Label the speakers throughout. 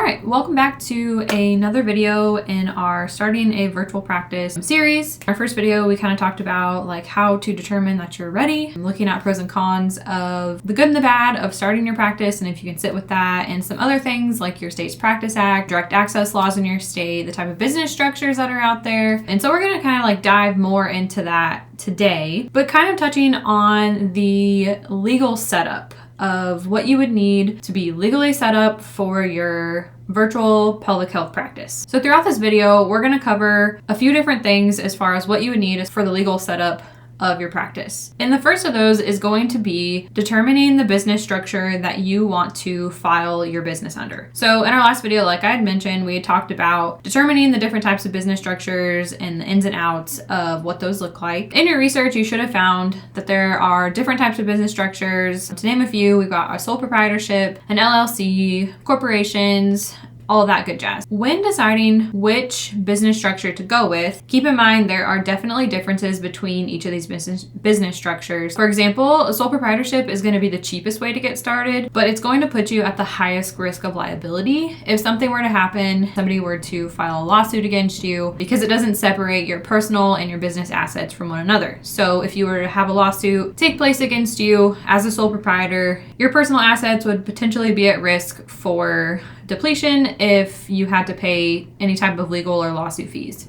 Speaker 1: right, welcome back to another video in our starting a virtual practice series. Our first video, we kind of talked about like how to determine that you're ready, looking at pros and cons of the good and the bad of starting your practice, and if you can sit with that, and some other things like your state's Practice Act, direct access laws in your state, the type of business structures that are out there. And so we're going to kind of like dive more into that today, but kind of touching on the legal setup of what you would need to be legally set up for your virtual pelvic health practice. So throughout this video, we're going to cover a few different things as far as what you would need for the legal setup of your practice. And the first of those is going to be determining the business structure that you want to file your business under. So in our last video, like I had mentioned, we had talked about determining the different types of business structures and the ins and outs of what those look like. In your research, you should have found that there are different types of business structures. To name a few, we've got a sole proprietorship, an LLC, corporations, all of that good jazz. When deciding which business structure to go with, keep in mind there are definitely differences between each of these business structures. For example, a sole proprietorship is going to be the cheapest way to get started, but it's going to put you at the highest risk of liability. If something were to happen, somebody were to file a lawsuit against you, because it doesn't separate your personal and your business assets from one another. So if you were to have a lawsuit take place against you as a sole proprietor, your personal assets would potentially be at risk for depletion if you had to pay any type of legal or lawsuit fees.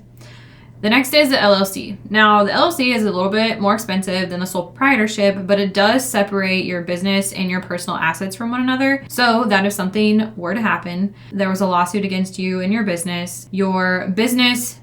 Speaker 1: The next is the LLC. Now, the LLC is a little bit more expensive than the sole proprietorship, but it does separate your business and your personal assets from one another, so that if something were to happen, there was a lawsuit against you and your business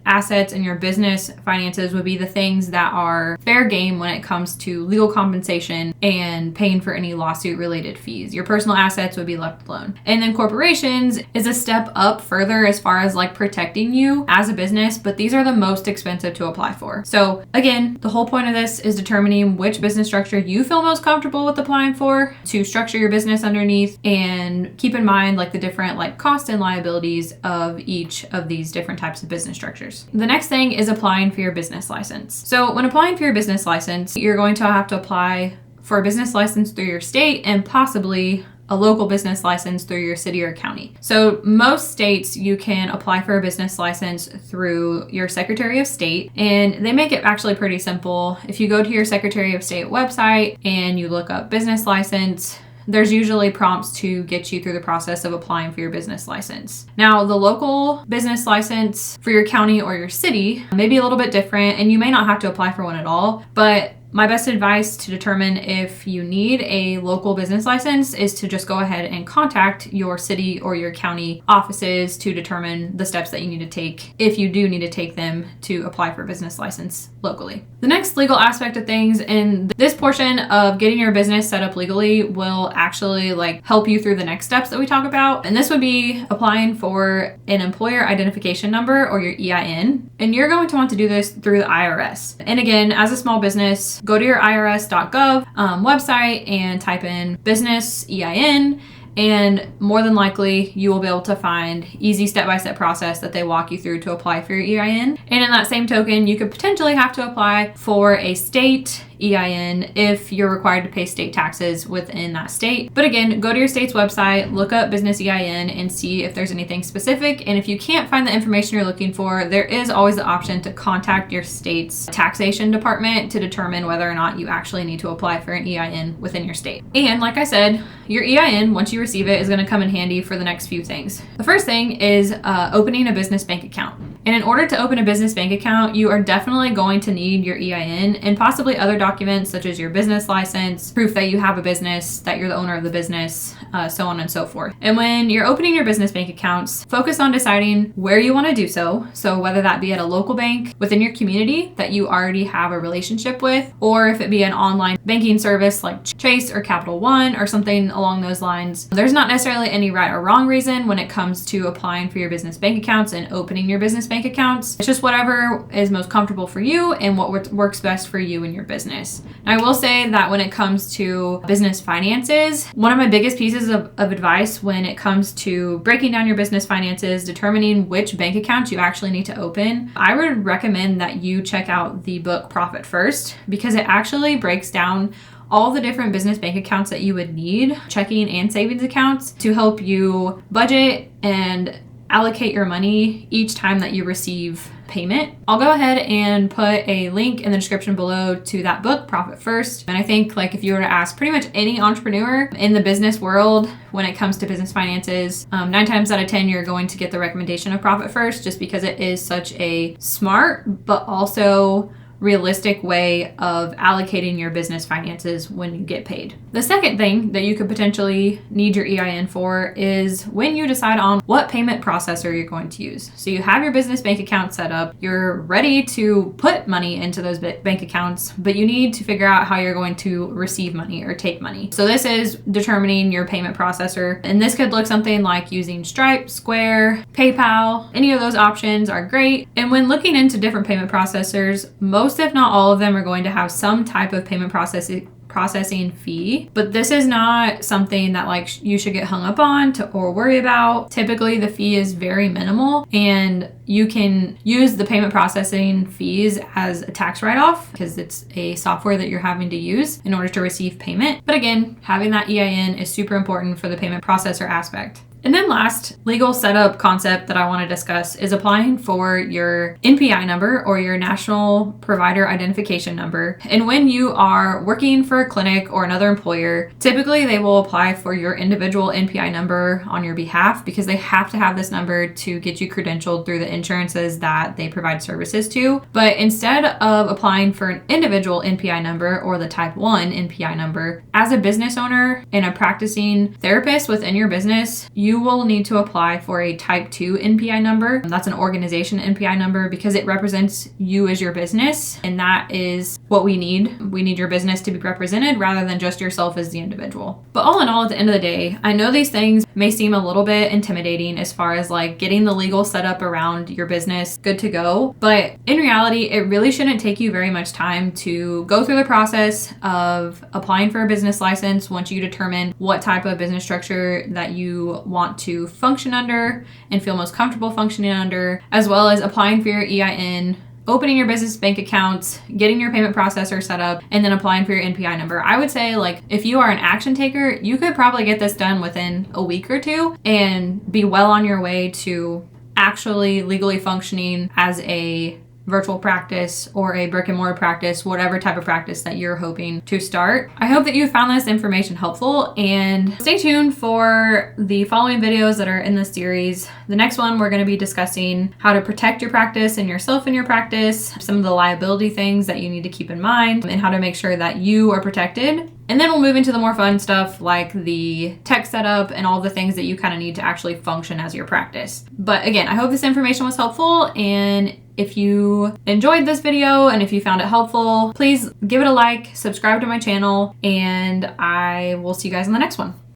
Speaker 1: assets and your business finances would be the things that are fair game when it comes to legal compensation and paying for any lawsuit related fees. Your personal assets would be left alone. And then corporations is a step up further as far as like protecting you as a business, but these are the most expensive to apply for. So again, the whole point of this is determining which business structure you feel most comfortable with applying for to structure your business underneath, and keep in mind like the different like costs and liabilities of each of these different types of business structures. The next thing is applying for your business license. So when applying for your business license, you're going to have to apply for a business license through your state and possibly a local business license through your city or county. So most states you can apply for a business license through your Secretary of State, and they make it actually pretty simple. If you go to your Secretary of State website and you look up business license, there's usually prompts to get you through the process of applying for your business license. Now, the local business license for your county or your city may be a little bit different, and you may not have to apply for one at all, but my best advice to determine if you need a local business license is to just go ahead and contact your city or your county offices to determine the steps that you need to take if you do need to take them to apply for a business license locally. The next legal aspect of things in this portion of getting your business set up legally will actually like help you through the next steps that we talk about. And this would be applying for an employer identification number or your EIN. And you're going to want to do this through the IRS. And again, as a small business, go to your irs.gov website and type in business EIN, and more than likely you will be able to find easy step-by-step process that they walk you through to apply for your EIN. And in that same token, you could potentially have to apply for a state EIN if you're required to pay state taxes within that state. But again, go to your state's website, look up business EIN and see if there's anything specific. And if you can't find the information you're looking for, there is always the option to contact your state's taxation department to determine whether or not you actually need to apply for an EIN within your state. And like I said, your EIN, once you receive it, is going to come in handy for the next few things. The first thing is opening a business bank account. And in order to open a business bank account, you are definitely going to need your EIN and possibly other documents such as your business license, proof that you have a business, that you're the owner of the business, so on and so forth. And when you're opening your business bank accounts, focus on deciding where you want to do so. So whether that be at a local bank within your community that you already have a relationship with, or if it be an online banking service like Chase or Capital One or something along those lines. There's not necessarily any right or wrong reason when it comes to applying for your business bank accounts and opening your business bank accounts. It's just whatever is most comfortable for you and what works best for you and your business. Now, I will say that when it comes to business finances, one of my biggest pieces of advice when it comes to breaking down your business finances, determining which bank accounts you actually need to open, I would recommend that you check out the book Profit First, because it actually breaks down all the different business bank accounts that you would need, checking and savings accounts, to help you budget and allocate your money each time that you receive payment. I'll go ahead and put a link in the description below to that book, Profit First. And I think like if you were to ask pretty much any entrepreneur in the business world when it comes to business finances, 9 times out of 10, you're going to get the recommendation of Profit First, just because it is such a smart, but also realistic way of allocating your business finances when you get paid. The second thing that you could potentially need your EIN for is when you decide on what payment processor you're going to use. So you have your business bank account set up, you're ready to put money into those bank accounts, but you need to figure out how you're going to receive money or take money. So this is determining your payment processor. And this could look something like using Stripe, Square, PayPal. Any of those options are great. And when looking into different payment processors, most if not all of them are going to have some type of payment processing fee, but this is not something that like you should get hung up on or worry about. Typically the fee is very minimal, and you can use the payment processing fees as a tax write-off because it's a software that you're having to use in order to receive payment. But again, having that EIN is super important for the payment processor aspect. And then last legal setup concept that I want to discuss is applying for your NPI number, or your National Provider Identification Number. And when you are working for a clinic or another employer, typically they will apply for your individual NPI number on your behalf, because they have to have this number to get you credentialed through the insurances that they provide services to. But instead of applying for an individual NPI number or the type 1 NPI number, as a business owner and a practicing therapist within your business, you will need to apply for a type 2 NPI number. That's an organization NPI number, because it represents you as your business, and that is what we need. We need your business to be represented rather than just yourself as the individual. But all in all, at the end of the day, I know these things may seem a little bit intimidating as far as like getting the legal setup around your business good to go, but in reality, it really shouldn't take you very much time to go through the process of applying for a business license once you determine what type of business structure that you want to function under and feel most comfortable functioning under, as well as applying for your EIN, opening your business bank accounts, getting your payment processor set up, and then applying for your NPI number. I would say like if you are an action taker, you could probably get this done within a week or two and be well on your way to actually legally functioning as a virtual practice or a brick and mortar practice, whatever type of practice that you're hoping to start. I hope that you found this information helpful, and stay tuned for the following videos that are in this series. The next one, we're going to be discussing how to protect your practice and yourself in your practice, some of the liability things that you need to keep in mind, and how to make sure that you are protected. And then we'll move into the more fun stuff like the tech setup and all the things that you kind of need to actually function as your practice. But again, I hope this information was helpful, and if you enjoyed this video and if you found it helpful, please give it a like, subscribe to my channel, and I will see you guys in the next one.